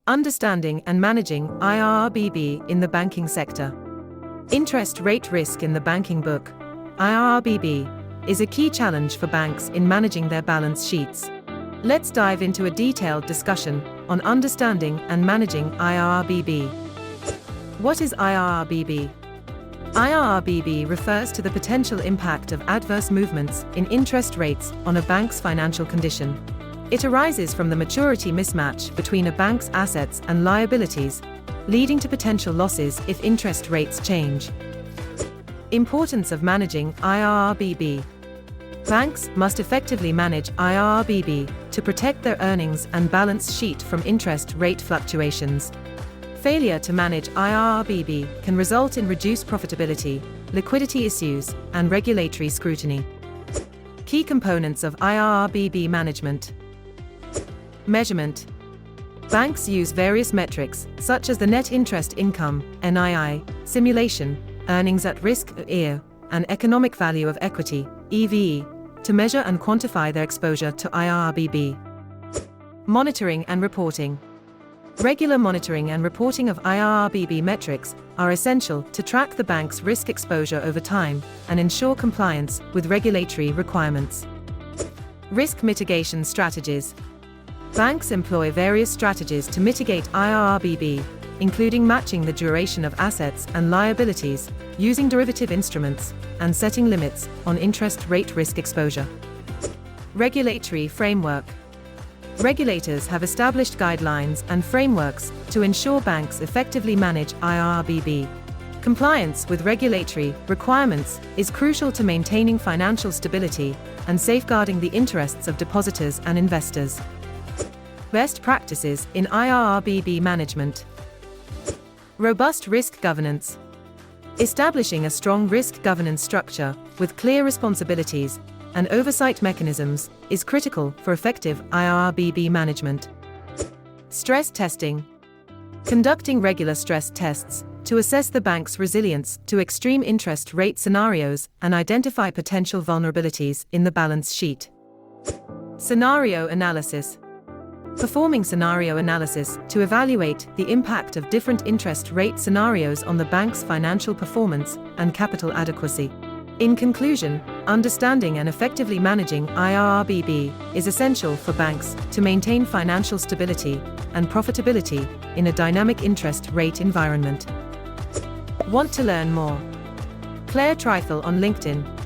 Understanding and managing IRRBB in the banking sector. Interest rate risk in the banking book, IRRBB, is a key challenge for banks in managing their balance sheets. Let's dive into a detailed discussion on understanding and managing IRRBB. What is IRRBB? IRRBB refers to the potential impact of adverse movements in interest rates on a bank's financial condition. It arises from the maturity mismatch between a bank's assets and liabilities, leading to potential losses if interest rates change. Importance of managing IRRBB. Banks must effectively manage IRRBB to protect their earnings and balance sheet from interest rate fluctuations. Failure to manage IRRBB can result in reduced profitability, liquidity issues, and regulatory scrutiny. Key components of IRRBB management. Measurement. Banks use various metrics, such as the net interest income, NII, simulation, earnings at risk, EAR, and economic value of equity, EVE, to measure and quantify their exposure to IRRBB. Monitoring and reporting. Regular monitoring and reporting of IRRBB metrics are essential to track the bank's risk exposure over time and ensure compliance with regulatory requirements. Risk mitigation strategies. Banks employ various strategies to mitigate IRRBB, including matching the duration of assets and liabilities, using derivative instruments, and setting limits on interest rate risk exposure. Regulatory framework. Regulators have established guidelines and frameworks to ensure banks effectively manage IRRBB. Compliance with regulatory requirements is crucial to maintaining financial stability and safeguarding the interests of depositors and investors. Best practices in IRRBB management. Robust risk governance. Establishing a strong risk governance structure with clear responsibilities and oversight mechanisms is critical for effective IRRBB management. Stress testing. Conducting regular stress tests to assess the bank's resilience to extreme interest rate scenarios and identify potential vulnerabilities in the balance sheet. Scenario analysis. Performing scenario analysis to evaluate the impact of different interest rate scenarios on the bank's financial performance and capital adequacy. In conclusion, understanding and effectively managing IRRBB is essential for banks to maintain financial stability and profitability in a dynamic interest rate environment. Want to learn more? Claire Trifle on LinkedIn.